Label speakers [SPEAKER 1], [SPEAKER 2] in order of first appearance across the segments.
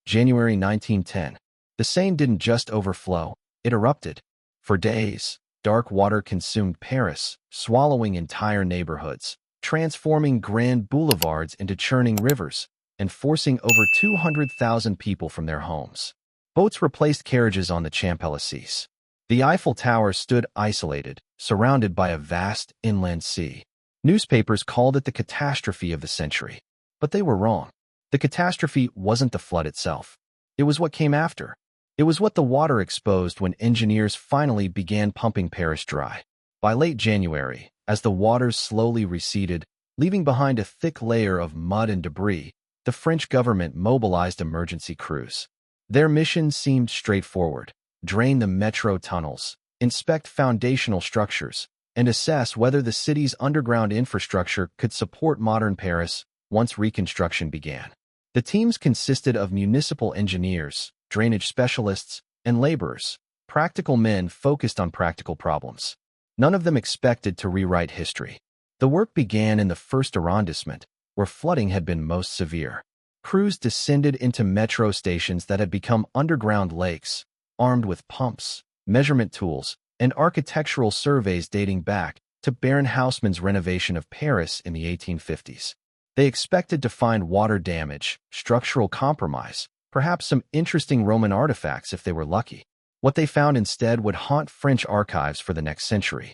[SPEAKER 1] January 1910. The Seine didn't just overflow, it erupted. For days, dark water consumed Paris, swallowing entire neighborhoods, transforming grand boulevards into churning rivers, and forcing over 200,000 people from their homes. Boats replaced carriages on the Champs Élysées. The Eiffel Tower stood isolated, surrounded by a vast inland sea. Newspapers called it the catastrophe of the century. But they were wrong. The catastrophe wasn't the flood itself. It was what came after. It was what the water exposed when engineers finally began pumping Paris dry. By late January, as the waters slowly receded, leaving behind a thick layer of mud and debris, the French government mobilized emergency crews. Their mission seemed straightforward: drain the metro tunnels, inspect foundational structures, and assess whether the city's underground infrastructure could support modern Paris once reconstruction began. The teams consisted of municipal engineers, drainage specialists, and laborers, practical men focused on practical problems. None of them expected to rewrite history. The work began in the First Arrondissement, where flooding had been most severe. Crews descended into metro stations that had become underground lakes, armed with pumps, measurement tools, and architectural surveys dating back to Baron Haussmann's renovation of Paris in the 1850s. They expected to find water damage, structural compromise, perhaps some interesting Roman artifacts if they were lucky. What they found instead would haunt French archives for the next century.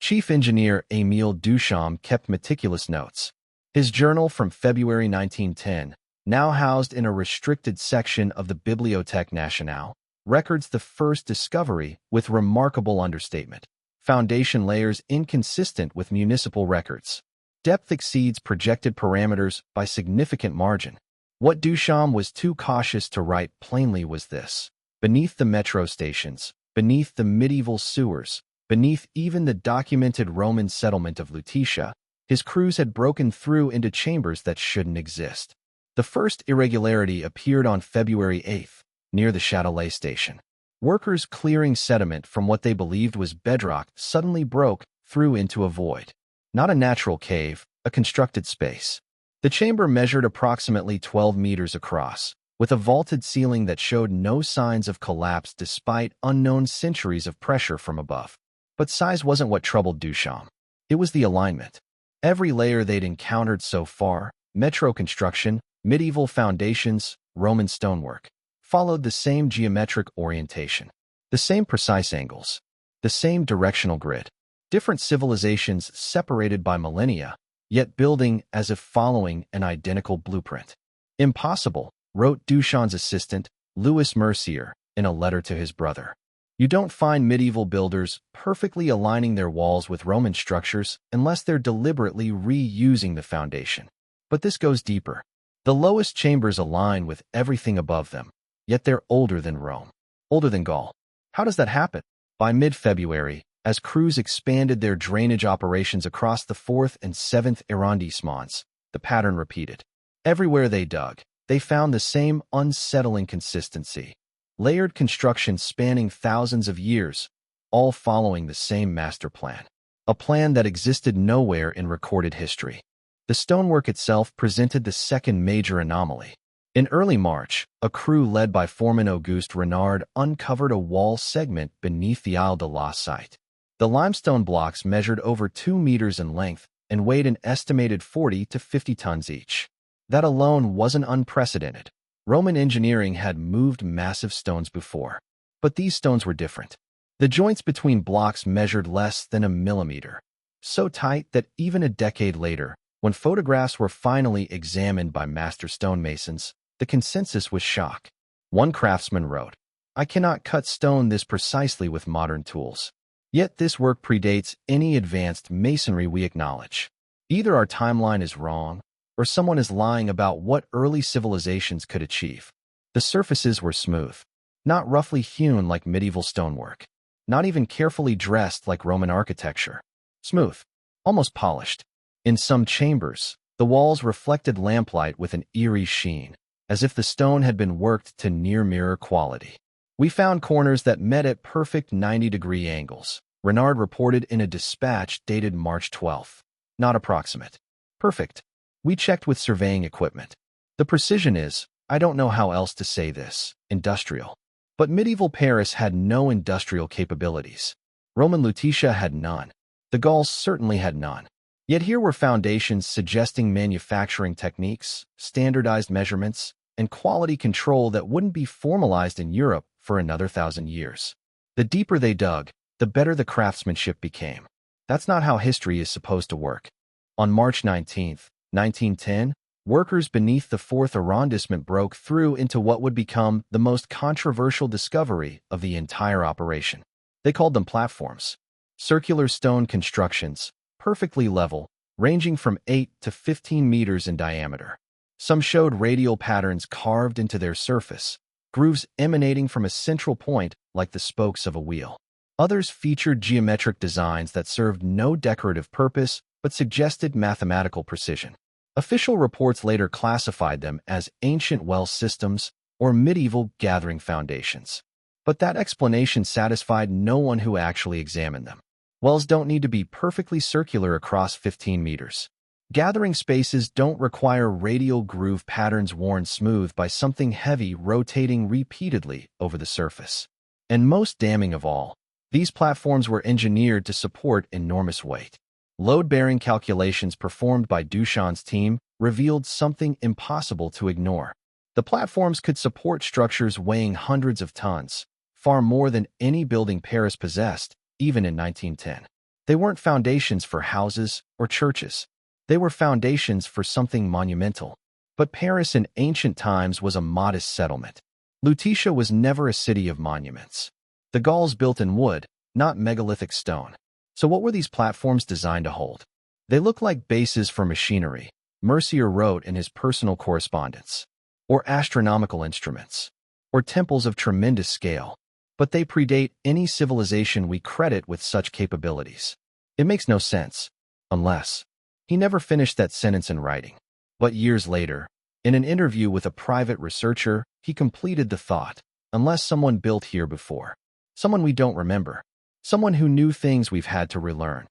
[SPEAKER 1] Chief engineer Émile Duchamp kept meticulous notes. His journal from February 1910, now housed in a restricted section of the Bibliothèque Nationale, records the first discovery with remarkable understatement. Foundation layers inconsistent with municipal records. Depth exceeds projected parameters by significant margin. What Duchamp was too cautious to write plainly was this: beneath the metro stations, beneath the medieval sewers, beneath even the documented Roman settlement of Lutetia, his crews had broken through into chambers that shouldn't exist. The first irregularity appeared on February 8th, near the Châtelet station. Workers clearing sediment from what they believed was bedrock suddenly broke through into a void. Not a natural cave, a constructed space. The chamber measured approximately 12 meters across, with a vaulted ceiling that showed no signs of collapse despite unknown centuries of pressure from above. But size wasn't what troubled Duchamp. It was the alignment. Every layer they'd encountered so far, metro construction, medieval foundations, Roman stonework, followed the same geometric orientation, the same precise angles, the same directional grid. Different civilizations separated by millennia, yet building as if following an identical blueprint. Impossible, wrote Duchamp's assistant, Louis Mercier, in a letter to his brother. You don't find medieval builders perfectly aligning their walls with Roman structures unless they're deliberately reusing the foundation. But this goes deeper. The lowest chambers align with everything above them, yet they're older than Rome, older than Gaul. How does that happen? By mid-February, as crews expanded their drainage operations across the 4th and 7th arrondissements, the pattern repeated. Everywhere they dug, they found the same unsettling consistency. Layered construction spanning thousands of years, all following the same master plan. A plan that existed nowhere in recorded history. The stonework itself presented the second major anomaly. In early March, a crew led by foreman Auguste Renard uncovered a wall segment beneath the Isle de la Cite. The limestone blocks measured over 2 meters in length and weighed an estimated 40 to 50 tons each. That alone wasn't unprecedented. Roman engineering had moved massive stones before. But these stones were different. The joints between blocks measured less than a millimeter. So tight that even a decade later, when photographs were finally examined by master stonemasons, the consensus was shock. One craftsman wrote, "I cannot cut stone this precisely with modern tools." Yet this work predates any advanced masonry we acknowledge. Either our timeline is wrong, or someone is lying about what early civilizations could achieve. The surfaces were smooth, not roughly hewn like medieval stonework, not even carefully dressed like Roman architecture. Smooth, almost polished. In some chambers, the walls reflected lamplight with an eerie sheen, as if the stone had been worked to near-mirror quality. We found corners that met at perfect 90-degree angles, Renard reported in a dispatch dated March 12. Not approximate. Perfect. We checked with surveying equipment. The precision is I don't know how else to say this, industrial. But medieval Paris had no industrial capabilities. Roman Lutetia had none. The Gauls certainly had none. Yet here were foundations suggesting manufacturing techniques, standardized measurements, and quality control that wouldn't be formalized in Europe for another 1,000 years. The deeper they dug, the better the craftsmanship became. That's not how history is supposed to work. On March 19, 1910, workers beneath the Fourth Arrondissement broke through into what would become the most controversial discovery of the entire operation. They called them platforms. Circular stone constructions, perfectly level, ranging from 8 to 15 meters in diameter. Some showed radial patterns carved into their surface, grooves emanating from a central point like the spokes of a wheel. Others featured geometric designs that served no decorative purpose but suggested mathematical precision. Official reports later classified them as ancient well systems or medieval gathering foundations. But that explanation satisfied no one who actually examined them. Wells don't need to be perfectly circular across 15 meters. Gathering spaces don't require radial groove patterns worn smooth by something heavy rotating repeatedly over the surface. And most damning of all, these platforms were engineered to support enormous weight. Load-bearing calculations performed by Duchamp's team revealed something impossible to ignore. The platforms could support structures weighing hundreds of tons, far more than any building Paris possessed, even in 1910. They weren't foundations for houses or churches. They were foundations for something monumental. But Paris in ancient times was a modest settlement. Lutetia was never a city of monuments. The Gauls built in wood, not megalithic stone. So what were these platforms designed to hold? They look like bases for machinery, Mercier wrote in his personal correspondence, or astronomical instruments, or temples of tremendous scale. But they predate any civilization we credit with such capabilities. It makes no sense, unless... He never finished that sentence in writing. But years later, in an interview with a private researcher, he completed the thought, unless someone built here before. Someone we don't remember. Someone who knew things we've had to relearn.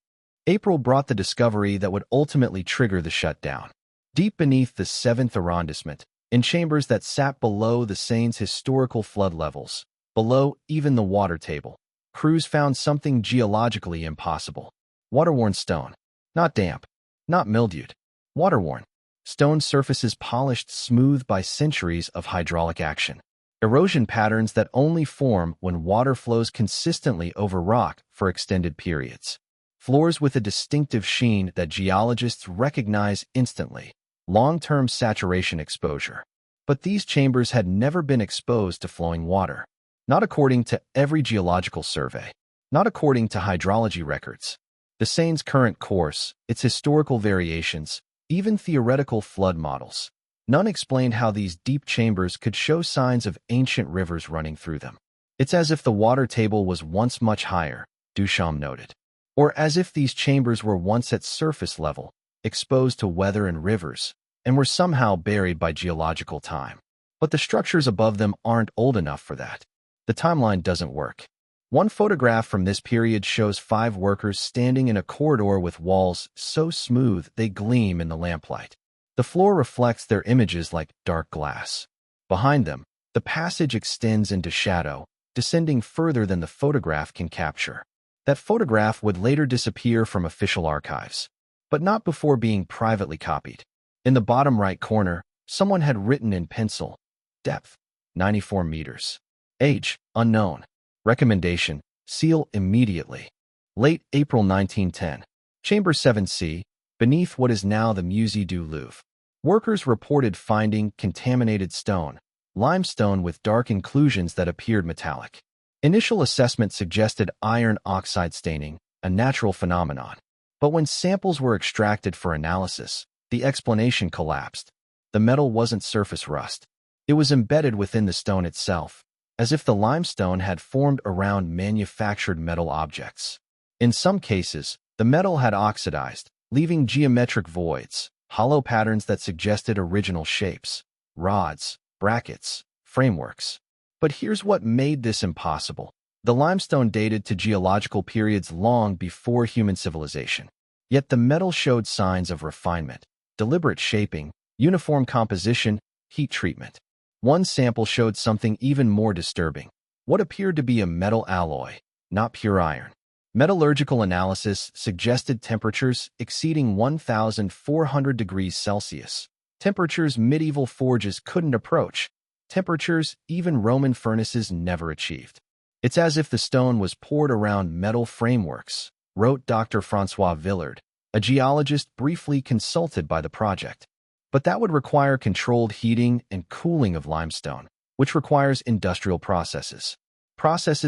[SPEAKER 1] April brought the discovery that would ultimately trigger the shutdown. Deep beneath the 7th arrondissement, in chambers that sat below the Seine's historical flood levels, below even the water table, crews found something geologically impossible. Water-worn stone. Not damp. Not mildewed. Water-worn. Stone surfaces polished smooth by centuries of hydraulic action. Erosion patterns that only form when water flows consistently over rock for extended periods. Floors with a distinctive sheen that geologists recognize instantly. Long-term saturation exposure. But these chambers had never been exposed to flowing water. Not according to every geological survey. Not according to hydrology records. The Seine's current course, its historical variations, even theoretical flood models. None explained how these deep chambers could show signs of ancient rivers running through them. It's as if the water table was once much higher, Duchamp noted. Or as if these chambers were once at surface level, exposed to weather and rivers, and were somehow buried by geological time. But the structures above them aren't old enough for that. The timeline doesn't work. One photograph from this period shows 5 workers standing in a corridor with walls so smooth they gleam in the lamplight. The floor reflects their images like dark glass. Behind them, the passage extends into shadow, descending further than the photograph can capture. That photograph would later disappear from official archives, but not before being privately copied. In the bottom right corner, someone had written in pencil, depth, 94 meters. Age, unknown. Recommendation, seal immediately. Late April 1910. Chamber 7C, beneath what is now the Musée du Louvre. Workers reported finding contaminated stone, limestone with dark inclusions that appeared metallic. Initial assessment suggested iron oxide staining, a natural phenomenon. But when samples were extracted for analysis, the explanation collapsed. The metal wasn't surface rust. It was embedded within the stone itself, as if the limestone had formed around manufactured metal objects. In some cases, the metal had oxidized, leaving geometric voids, hollow patterns that suggested original shapes, rods, brackets, frameworks. But here's what made this impossible. The limestone dated to geological periods long before human civilization. Yet the metal showed signs of refinement, deliberate shaping, uniform composition, heat treatment. One sample showed something even more disturbing, what appeared to be a metal alloy, not pure iron. Metallurgical analysis suggested temperatures exceeding 1,400 degrees Celsius, temperatures medieval forges couldn't approach, temperatures even Roman furnaces never achieved. It's as if the stone was poured around metal frameworks, wrote Dr. François Villard, a geologist briefly consulted by the project. But that would require controlled heating and cooling of limestone, which requires industrial processes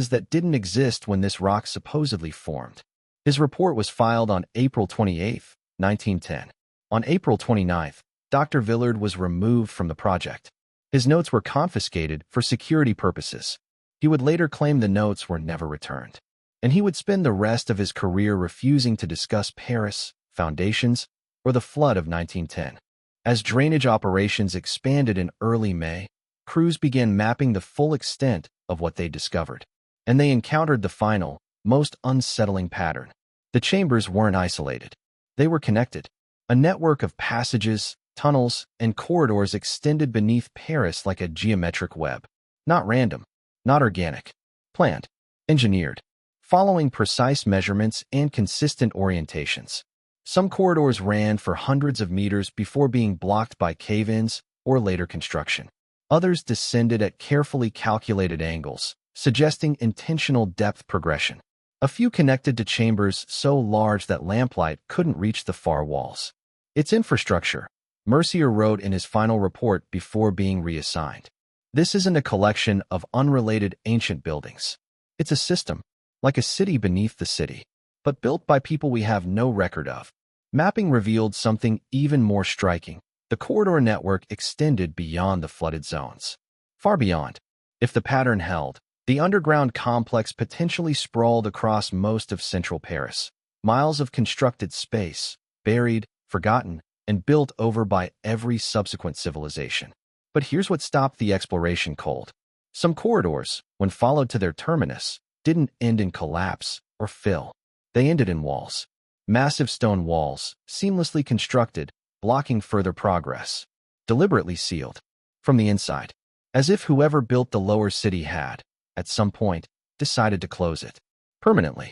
[SPEAKER 1] that didn't exist when this rock supposedly formed. His report was filed on April 28, 1910. On April 29, Dr. Villard was removed from the project. His notes were confiscated for security purposes. He would later claim the notes were never returned. And he would spend the rest of his career refusing to discuss Paris, foundations, or the flood of 1910. As drainage operations expanded in early May, crews began mapping the full extent of what they discovered. And they encountered the final, most unsettling pattern. The chambers weren't isolated. They were connected. A network of passages, tunnels, and corridors extended beneath Paris like a geometric web. Not random, not organic. Planned, engineered, following precise measurements and consistent orientations. Some corridors ran for hundreds of meters before being blocked by cave-ins or later construction. Others descended at carefully calculated angles, suggesting intentional depth progression. A few connected to chambers so large that lamplight couldn't reach the far walls. Its infrastructure, Mercier wrote in his final report before being reassigned. This isn't a collection of unrelated ancient buildings. It's a system, like a city beneath the city, but built by people we have no record of. Mapping revealed something even more striking. The corridor network extended beyond the flooded zones. Far beyond. If the pattern held, the underground complex potentially sprawled across most of central Paris. Miles of constructed space, buried, forgotten, and built over by every subsequent civilization. But here's what stopped the exploration cold. Some corridors, when followed to their terminus, didn't end in collapse or fill. They ended in walls. Massive stone walls, seamlessly constructed, blocking further progress. Deliberately sealed. From the inside. As if whoever built the lower city had, at some point, decided to close it. Permanently.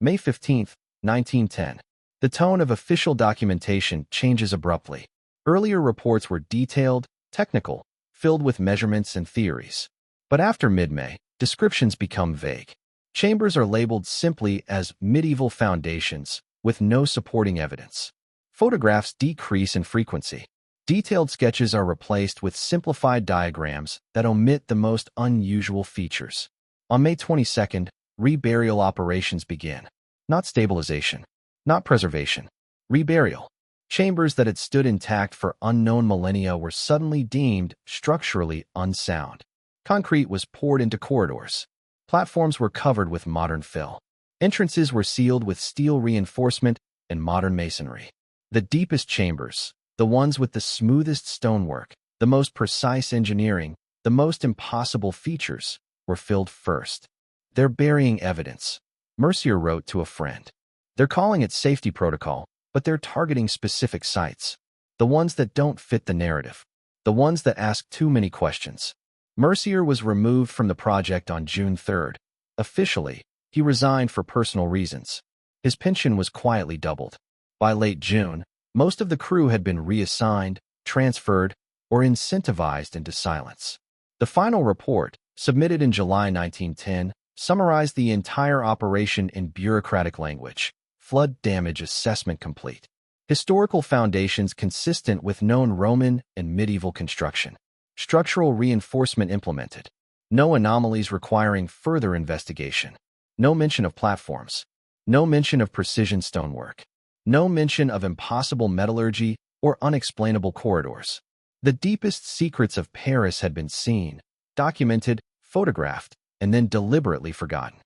[SPEAKER 1] May 15, 1910. The tone of official documentation changes abruptly. Earlier reports were detailed, technical, filled with measurements and theories. But after mid-May, descriptions become vague. Chambers are labeled simply as medieval foundations, with no supporting evidence. Photographs decrease in frequency. Detailed sketches are replaced with simplified diagrams that omit the most unusual features. On May 22nd, reburial operations began. Not stabilization. Not preservation. Reburial. Chambers that had stood intact for unknown millennia were suddenly deemed structurally unsound. Concrete was poured into corridors. Platforms were covered with modern fill. Entrances were sealed with steel reinforcement and modern masonry. The deepest chambers, the ones with the smoothest stonework, the most precise engineering, the most impossible features, were filled first. They're burying evidence, Mercier wrote to a friend. They're calling it safety protocol, but they're targeting specific sites. The ones that don't fit the narrative. The ones that ask too many questions. Mercier was removed from the project on June 3rd. Officially, he resigned for personal reasons. His pension was quietly doubled. By late June, most of the crew had been reassigned, transferred, or incentivized into silence. The final report, submitted in July 1910, summarized the entire operation in bureaucratic language. Flood damage assessment complete. Historical foundations consistent with known Roman and medieval construction. Structural reinforcement implemented. No anomalies requiring further investigation. No mention of platforms. No mention of precision stonework. No mention of impossible metallurgy or unexplainable corridors. The deepest secrets of Paris had been seen, documented, photographed, and then deliberately forgotten.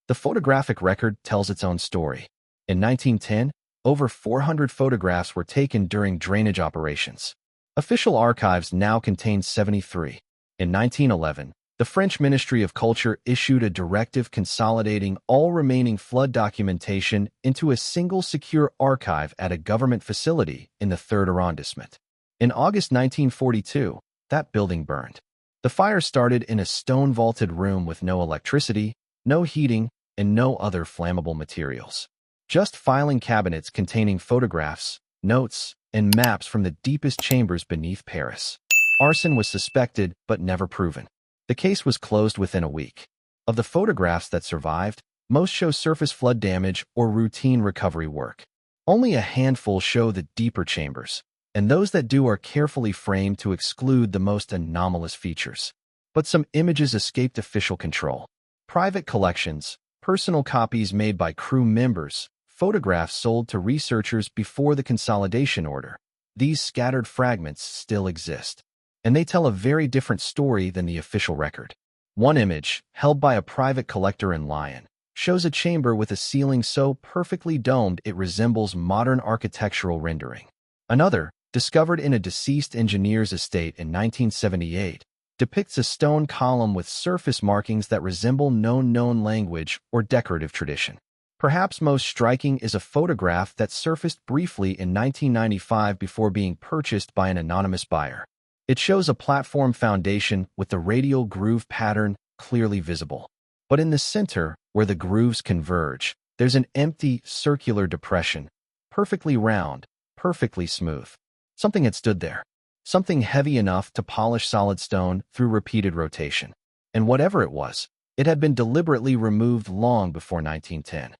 [SPEAKER 1] The photographic record tells its own story. In 1910, over 400 photographs were taken during drainage operations. Official archives now contain 73. In 1911, the French Ministry of Culture issued a directive consolidating all remaining flood documentation into a single secure archive at a government facility in the Third Arrondissement. In August 1942, that building burned. The fire started in a stone-vaulted room with no electricity, no heating, and no other flammable materials. Just filing cabinets containing photographs, notes, and maps from the deepest chambers beneath Paris. Arson was suspected but never proven. The case was closed within a week. Of the photographs that survived, most show surface flood damage or routine recovery work. Only a handful show the deeper chambers, and those that do are carefully framed to exclude the most anomalous features. But some images escaped official control. Private collections, personal copies made by crew members, photographs sold to researchers before the consolidation order. These scattered fragments still exist, and they tell a very different story than the official record. One image, held by a private collector in Lyon, shows a chamber with a ceiling so perfectly domed it resembles modern architectural rendering. Another, discovered in a deceased engineer's estate in 1978, depicts a stone column with surface markings that resemble known language or decorative tradition. Perhaps most striking is a photograph that surfaced briefly in 1995 before being purchased by an anonymous buyer. It shows a platform foundation with the radial groove pattern clearly visible. But in the center, where the grooves converge, there's an empty, circular depression, perfectly round, perfectly smooth. Something had stood there. Something heavy enough to polish solid stone through repeated rotation. And whatever it was, it had been deliberately removed long before 1910.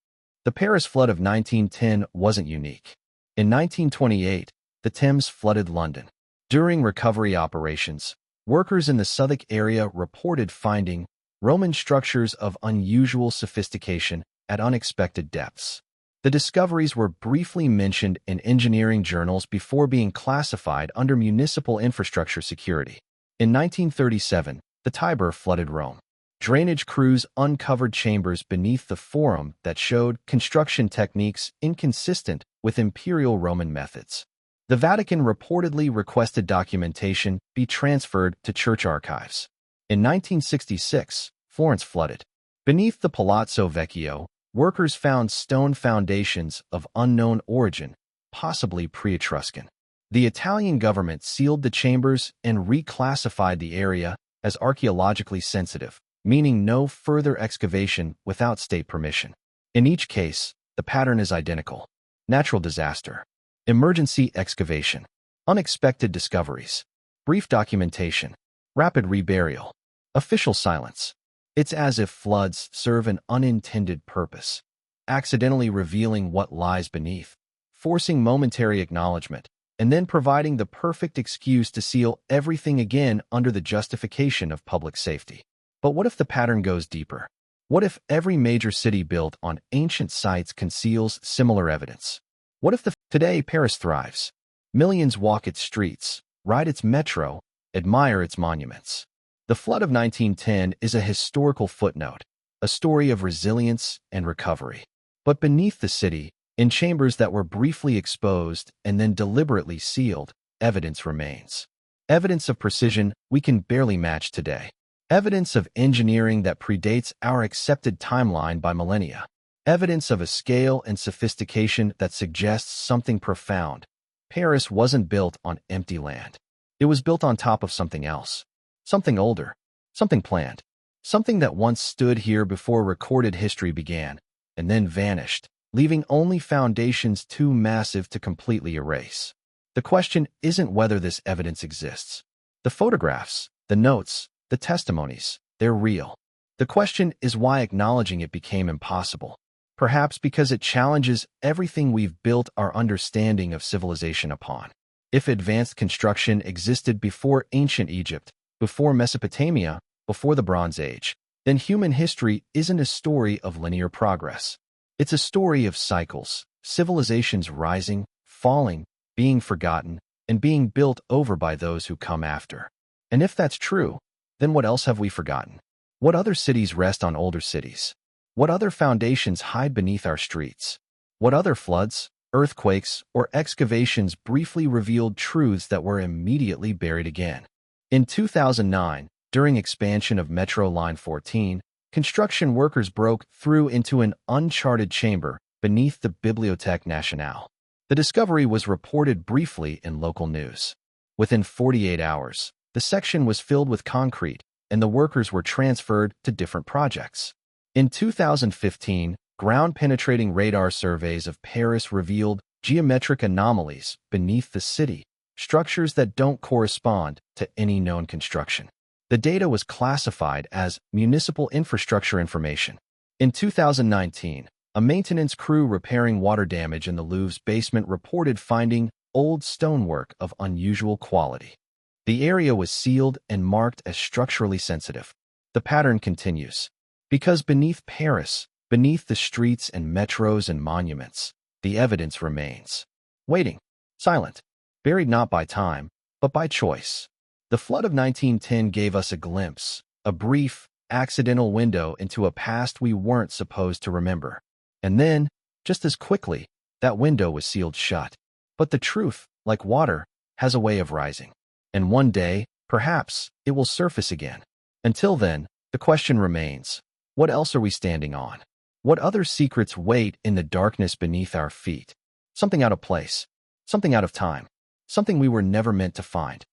[SPEAKER 1] The Paris flood of 1910 wasn't unique. In 1928, the Thames flooded London. During recovery operations, workers in the Southwark area reported finding Roman structures of unusual sophistication at unexpected depths. The discoveries were briefly mentioned in engineering journals before being classified under municipal infrastructure security. In 1937, the Tiber flooded Rome. Drainage crews uncovered chambers beneath the Forum that showed construction techniques inconsistent with imperial Roman methods. The Vatican reportedly requested documentation be transferred to church archives. In 1966, Florence flooded. Beneath the Palazzo Vecchio, workers found stone foundations of unknown origin, possibly pre-Etruscan. The Italian government sealed the chambers and reclassified the area as archaeologically sensitive, meaning no further excavation without state permission. In each case, the pattern is identical. Natural disaster, emergency excavation, unexpected discoveries, brief documentation, rapid reburial, official silence. It's as if floods serve an unintended purpose, accidentally revealing what lies beneath, forcing momentary acknowledgement, and then providing the perfect excuse to seal everything again under the justification of public safety. But what if the pattern goes deeper? What if every major city built on ancient sites conceals similar evidence? What if today Paris thrives? Millions walk its streets, ride its metro, admire its monuments. The flood of 1910 is a historical footnote, a story of resilience and recovery. But beneath the city, in chambers that were briefly exposed and then deliberately sealed, evidence remains. Evidence of precision we can barely match today. Evidence of engineering that predates our accepted timeline by millennia. Evidence of a scale and sophistication that suggests something profound. Paris wasn't built on empty land. It was built on top of something else. Something older, something planned, something that once stood here before recorded history began, and then vanished, leaving only foundations too massive to completely erase. The question isn't whether this evidence exists. The photographs, the notes, the testimonies, they're real. The question is why acknowledging it became impossible. Perhaps because it challenges everything we've built our understanding of civilization upon. If advanced construction existed before ancient Egypt, before Mesopotamia, before the Bronze Age, then human history isn't a story of linear progress. It's a story of cycles, civilizations rising, falling, being forgotten, and being built over by those who come after. And if that's true, then what else have we forgotten? What other cities rest on older cities? What other foundations hide beneath our streets? What other floods, earthquakes, or excavations briefly revealed truths that were immediately buried again? In 2009, during expansion of Metro Line 14, construction workers broke through into an uncharted chamber beneath the Bibliothèque Nationale. The discovery was reported briefly in local news. Within 48 hours, The section was filled with concrete, and the workers were transferred to different projects. In 2015, ground-penetrating radar surveys of Paris revealed geometric anomalies beneath the city, structures that don't correspond to any known construction. The data was classified as municipal infrastructure information. In 2019, a maintenance crew repairing water damage in the Louvre's basement reported finding old stonework of unusual quality. The area was sealed and marked as structurally sensitive. The pattern continues. Because beneath Paris, beneath the streets and metros and monuments, the evidence remains. Waiting, silent, buried not by time, but by choice. The flood of 1910 gave us a glimpse, a brief, accidental window into a past we weren't supposed to remember. And then, just as quickly, that window was sealed shut. But the truth, like water, has a way of rising. And one day, perhaps, it will surface again. Until then, the question remains, what else are we standing on? What other secrets wait in the darkness beneath our feet? Something out of place, something out of time, something we were never meant to find.